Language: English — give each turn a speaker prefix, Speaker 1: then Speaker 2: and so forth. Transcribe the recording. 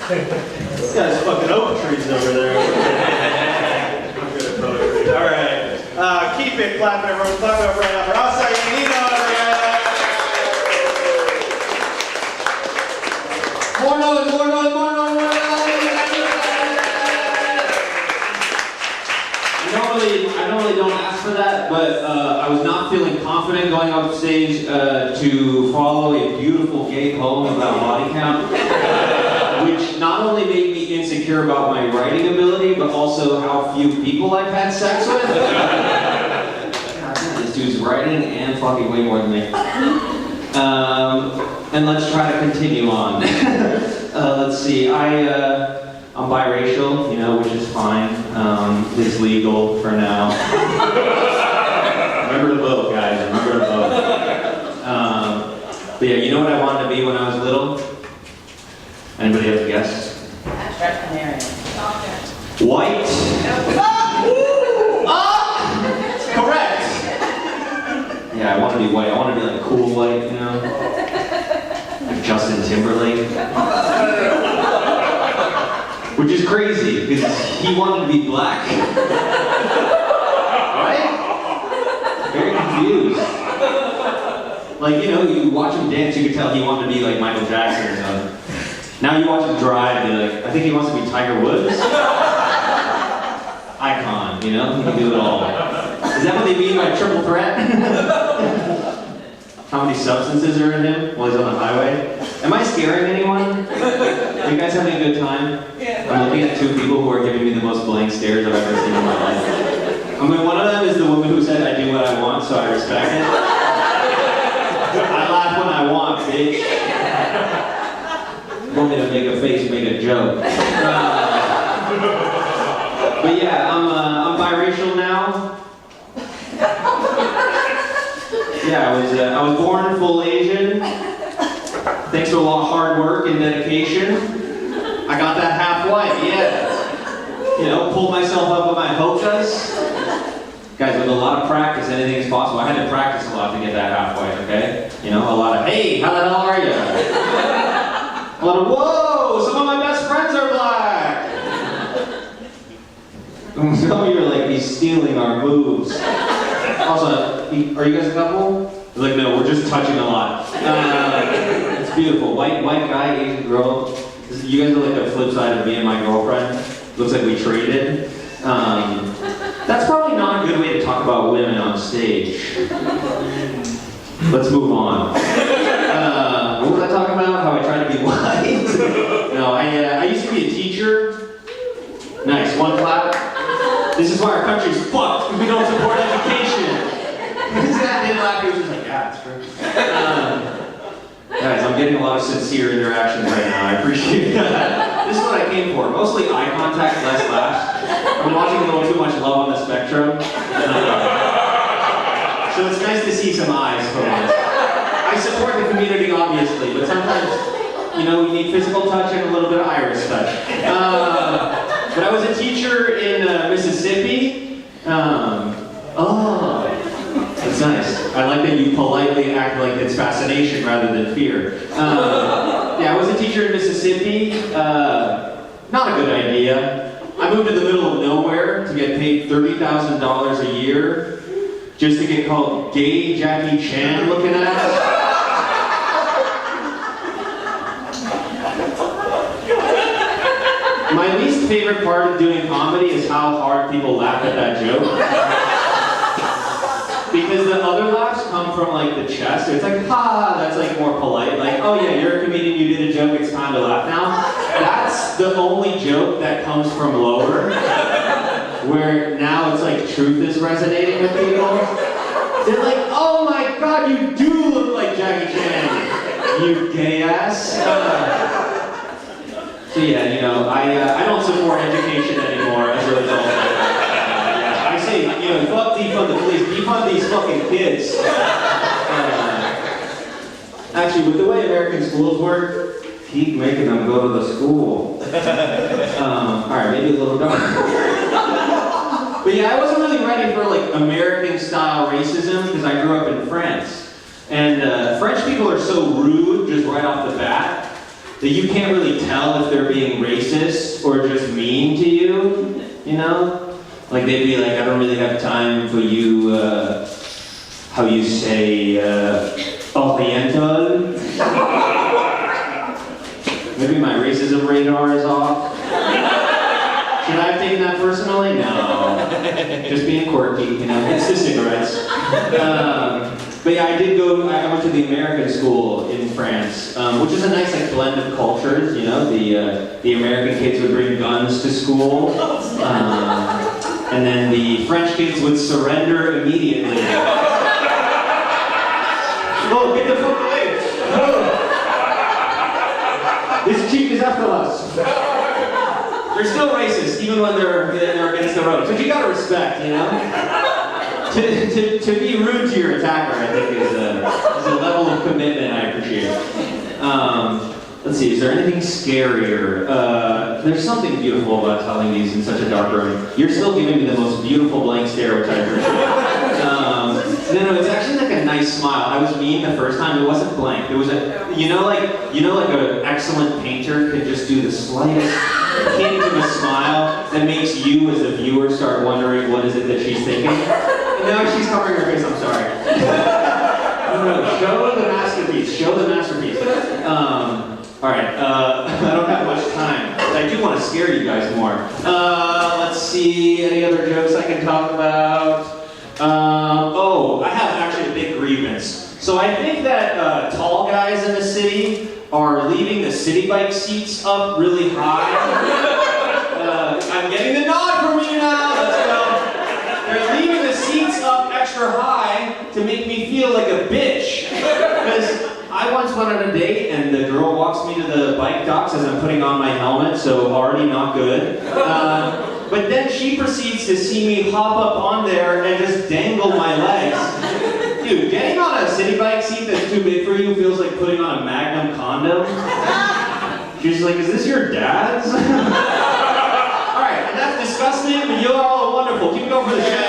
Speaker 1: This guy's fucking oak trees over there. I'm good at poetry. All right. Keep it clapping, everyone. Clap it up right now for Asa Yanino, everyone.
Speaker 2: More noise, more noise, more noise, more noise. I normally don't ask for that, but I was not feeling confident going up stage to follow a beautiful gay poem about body count, which not only made me insecure about my writing ability, but also how few people I've had sex with. God, this dude's writing and fucking way more than me. And let's try to continue on. Let's see, I'm biracial, you know, which is fine. It's legal for now. Remember to vote, guys, remember to vote. But yeah, you know what I wanted to be when I was little? Anybody have a guess?
Speaker 3: Veterinarian.
Speaker 2: White. Correct! Yeah, I want to be white. I want to be like cool white, you know? Like Justin Timberlake. Which is crazy, because he wanted to be black. Right? Very confused. Like, you know, you watch him dance, you can tell he wanted to be like Michael Jackson or something. Now you watch him drive, and you're like, I think he wants to be Tiger Woods. Icon, you know? He can do it all. Is that what they mean by triple threat? How many substances are in him while he's on the highway? Am I scaring anyone? Are you guys having a good time?
Speaker 3: Yeah.
Speaker 2: I'm looking at two people who are giving me the most blank stares I've ever seen in my life. I mean, one of them is the woman who said, I do what I want, so I respect it. I laugh when I want, bitch. You want me to make a face, make a joke. But yeah, I'm biracial now. Yeah, I was born full Asian. Thanks to a lot of hard work and dedication, I got that half white, yeah. You know, pulled myself up with my hokas. Guys, with a lot of practice, anything is possible. I had to practice a lot to get that half white, okay? You know, a lot of, hey, how the hell are you? A lot of, whoa, some of my best friends are black. Some of you are like, he's stealing our moves. Also, are you guys a couple? Like, no, we're just touching a lot. It's beautiful. White guy, Asian girl. You guys are like the flip side of me and my girlfriend. Looks like we traded. That's probably not a good way to talk about women on stage. Let's move on. What was I talking about? How I try to be white? No, I used to be a teacher. Nice, one clap. This is why our country's fucked, because we don't support education. This guy didn't laugh, he was just like, yeah, it's true. Guys, I'm getting a lot of sincere interactions right now, I appreciate that. This is what I came for, mostly eye contact, less laughs. I'm watching a little too much Love on the Spectrum. So it's nice to see some eyes for once. I support the community, obviously, but sometimes, you know, we need physical touch and a little bit of iris touch. But I was a teacher in Mississippi. That's nice. I like that you politely act like it's fascination rather than fear. Yeah, I was a teacher in Mississippi. Not a good idea. I moved to the middle of nowhere to get paid $30,000 a year just to get called gay Jackie Chan looking at. My least favorite part of doing comedy is how hard people laugh at that joke. Because the other laughs come from like the chest. It's like, ha, that's like more polite. Like, oh yeah, you're a comedian, you did a joke, it's time to laugh now. That's the only joke that comes from lower. Where now it's like truth is resonating with people. They're like, oh my god, you do look like Jackie Chan, you gay ass. So yeah, you know, I don't support education anymore as a result of it. I say, you know, fuck defund the police, defund these fucking kids. Actually, with the way American schools work, keep making them go to the school. Alright, maybe a little dark. But yeah, I wasn't really ready for like American-style racism because I grew up in France. And French people are so rude just right off the bat. that you can't really tell if they're being racist or just mean to you, you know? Like they'd be like, I don't really have time for you, how you say, Oriental. Maybe my racism radar is off. Should I have taken that personally? No. Just being quirky, you know? It's the cigarettes. But yeah, I went to the American school in France, which is a nice like blend of cultures, you know? The American kids would bring guns to school, and then the French kids would surrender immediately. Oh, get the fuck away! Oh. This chief is after us. They're still racist, even when they're against the ropes, which you gotta respect, you know? To be rude to your attacker, I think, is a level of commitment I appreciate. Let's see, is there anything scarier? There's something beautiful about telling these in such a dark room. You're still giving me the most beautiful blank stare, which I appreciate. No, it's actually like a nice smile. I was mean the first time. It wasn't blank. It was like an excellent painter could just do the slightest hint of a smile that makes you as a viewer start wondering what is it that she's thinking. And now she's covering her face. I'm sorry. No, show the masterpiece. Show the masterpiece. All right. I don't have much time, but I do want to scare you guys more. Let's see. Any other jokes I can talk about? I have actually a big grievance. So I think that tall guys in the city are leaving the city bike seats up really high. I'm getting the nod from you now. Let's go. They're leaving the seats up extra high to make me feel like a bitch. Because I once went on a date and the girl walks me to the bike docks as I'm putting on my helmet, so already not good. But then she proceeds to see me hop up on there and just dangle my legs. Dude, getting on a city bike seat that's too big for you feels like putting on a Magnum condom. She's like, is this your dad's? Alright, that's disgusting, but you're all wonderful. Keep it going for the show.